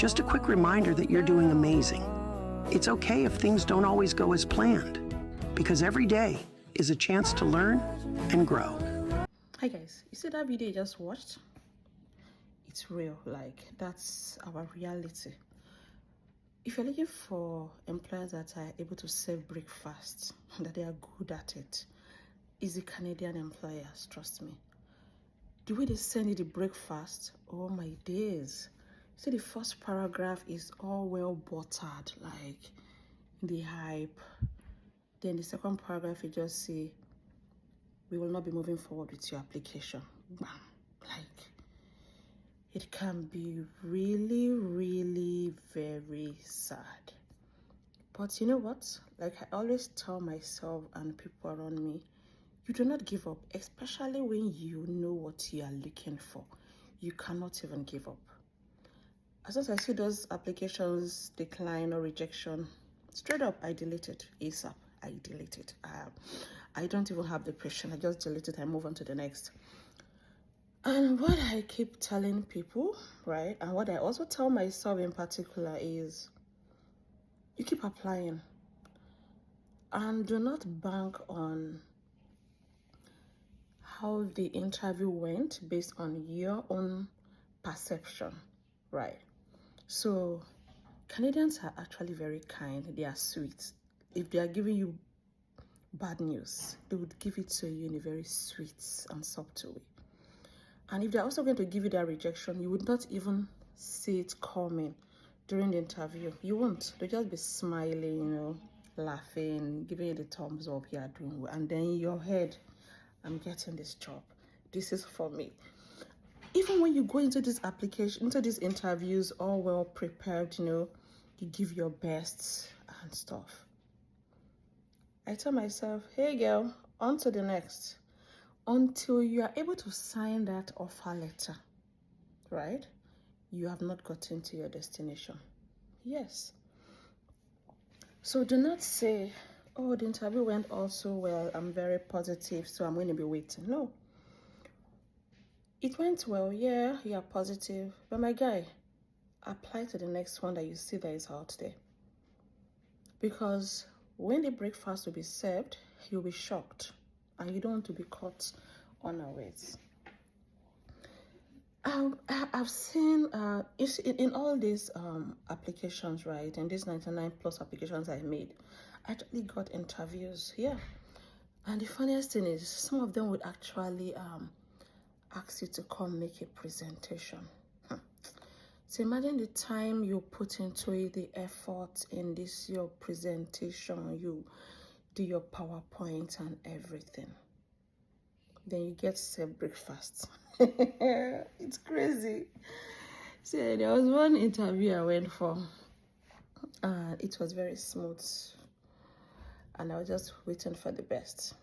Just a quick reminder that you're doing amazing. It's okay if things don't always go as planned, because every day is a chance to learn and grow. Hi guys, you see that video you just watched? It's real, like that's our reality. If you're looking for employers that are able to serve breakfast, that they are good at it, is the Canadian employers, trust me. The way they send you the breakfast, oh my days. See, the first paragraph is all well buttered, like the hype. Then the second paragraph, you just say, we will not be moving forward with your application. Bam. Like, it can be really, really very sad. But you know what? Like I always tell myself and people around me, you do not give up, especially when you know what you are looking for. You cannot even give up. As soon as I see those applications decline or rejection, straight up, I delete it ASAP. I delete it. I don't even have the patience. I just delete it and move on to the next. And what I keep telling people, right, and what I also tell myself in particular is, you keep applying and do not bank on how the interview went based on your own perception, right? So Canadians are actually very kind. They are sweet. If they are giving you bad news, they would give it to you in a very sweet and subtle way. And if they're also going to give you that rejection, you would not even see it coming during the interview. You won't. They'll just be smiling, you know, laughing, giving you the thumbs up, you are doing well. And then in your head, I'm getting this job. This is for me. Even when you go into this application, into these interviews, all well prepared, you know, you give your best and stuff. I tell myself, hey girl, on to the next. Until you are able to sign that offer letter, right? You have not gotten to your destination. Yes. So do not say, oh, the interview went also well, I'm very positive, so I'm going to be waiting. No. It went well, yeah, you are positive. But my guy, apply to the next one that you see that is out there. Because when the breakfast will be served, you'll be shocked. And you don't want to be caught unawares. I've seen in all these applications, right, and these 99 plus applications I made, I actually got interviews, yeah. And the funniest thing is, some of them would actually ask you to come make a presentation. So imagine the time you put into it, the effort in this your presentation, you do your PowerPoint and everything. Then you get served breakfast. It's crazy. So there was one interview I went for, and it was very smooth, and I was just waiting for the best.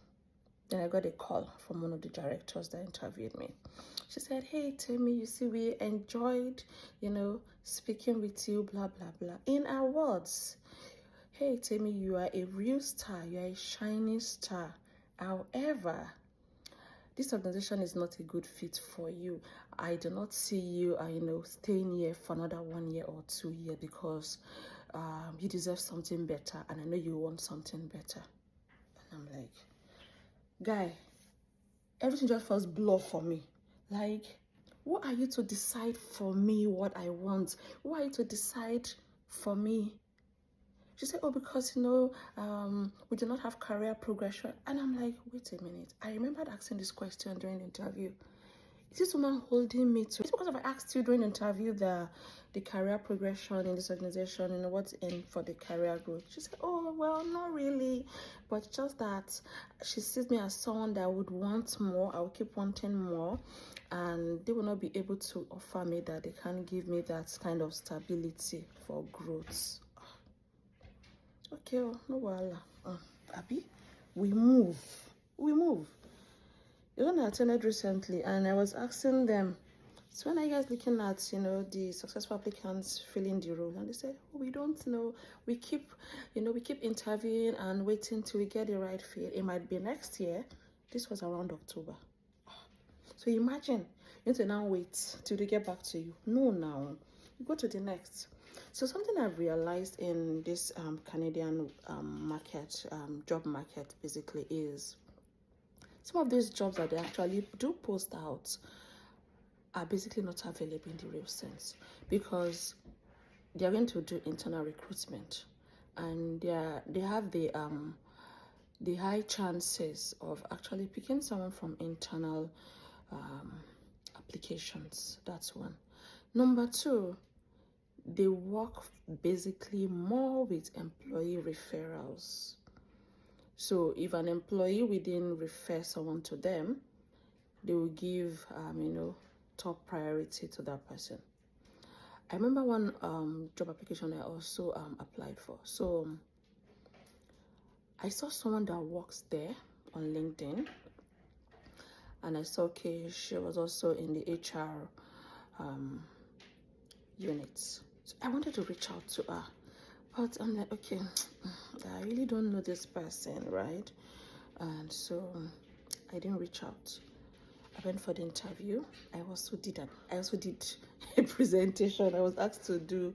Then I got a call from one of the directors that interviewed me. She said, hey, Tammy, you see, we enjoyed, you know, speaking with you, blah, blah, blah. In our words, hey, Tammy, you are a real star. You are a shining star. However, this organization is not a good fit for you. I do not see you, you know, staying here for another 1 year or 2 years because you deserve something better, and I know you want something better. And I'm like, guy, everything just feels blur for me. Like, who are you to decide for me what I want? Who are you to decide for me? She said, oh, because, you know, we do not have career progression. And I'm like, wait a minute. I remembered asking this question during the interview. Is this woman holding me to? It's because if I asked you during the interview the career progression in this organization, you know, what's in for the career growth? She said, oh, well, not really. But just that she sees me as someone that would want more. I will keep wanting more. And they will not be able to offer me that. They can't give me that kind of stability for growth. Okay, oh, no wahala. Abi, we move. You know, I attended recently, and I was asking them, so when are you guys looking at, you know, the successful applicants filling the role? And they said, oh, we don't know. We keep interviewing and waiting till we get the right fit. It might be next year. This was around October. So imagine, you need to now wait till they get back to you. No, now. you go to the next. So something I've realized in this Canadian market, job market, basically, is some of these jobs that they actually do post out are basically not available in the real sense, because they're going to do internal recruitment, and they have the high chances of actually picking someone from internal applications. That's one. Number two, they work basically more with employee referrals. So if an employee within refer someone to them, they will give top priority to that person. I remember one job application I also applied for. So I saw someone that works there on LinkedIn, and I saw, okay, she was also in the HR units. So I wanted to reach out to her, but I'm like, okay, I really don't know this person, right? And so I didn't reach out. I went for the interview. I also did a presentation. I was asked to do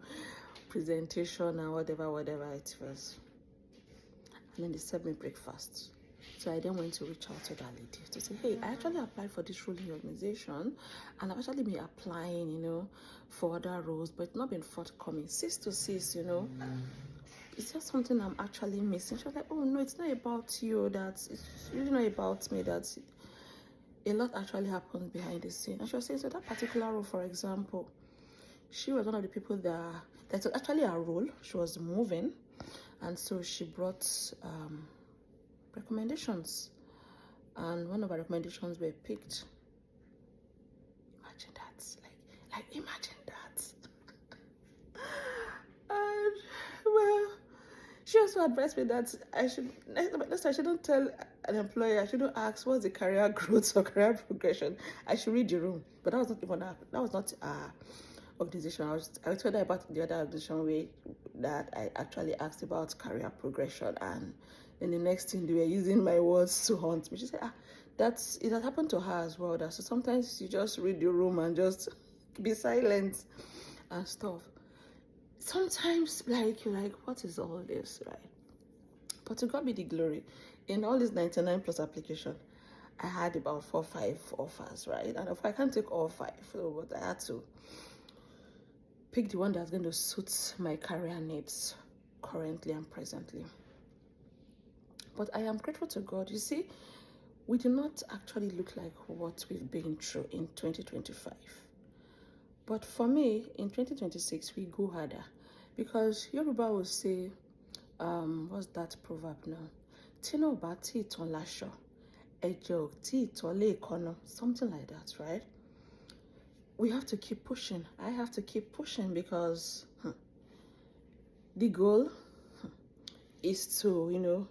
presentation and whatever it was. And then they served me breakfast. So I then went to reach out to that lady to say, hey, I actually applied for this role in your organization, and I've actually been applying, for other roles, but not been forthcoming. 6 to 6, It's just something I'm actually missing. She was like, oh no, it's not about you. It's really not about me. That's a lot actually happens behind the scene. And she was saying, so that particular role, for example, she was one of the people that's actually her role. She was moving, and so she brought recommendations, and one of her recommendations were picked. Imagine that, like imagine that. And well, she also advised me that I shouldn't tell an employer, I shouldn't ask what's the career growth or career progression. I should read the room. But that was not even that was not organization. I told her about the other organization that I actually asked about career progression, and then the next thing they were using my words to haunt me. She said, it has happened to her as well. So sometimes you just read the room and just be silent and stuff. Sometimes you're like, what is all this, right? But to God be the glory. In all these 99 plus application, I had about 4 or 5 offers, right? And I can't take all 5, but I had to pick the one that's going to suit my career needs currently and presently. But I am grateful to God. You see, we do not actually look like what we've been through in 2025. But for me, in 2026, we go harder. Because Yoruba will say, what's that proverb now? Tino ba ti itan lasho, ejo ti itan le ikono, something like that, right? We have to keep pushing. I have to keep pushing, because the goal is to,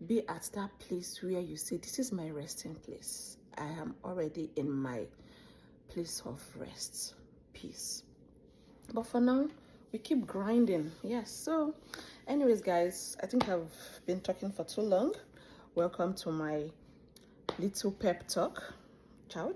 be at that place where you say, this is my resting place. I am already in my place of rest, peace. But for now, we keep grinding. Yes. So anyways, guys, I think I've been talking for too long. Welcome to my little pep talk. Ciao.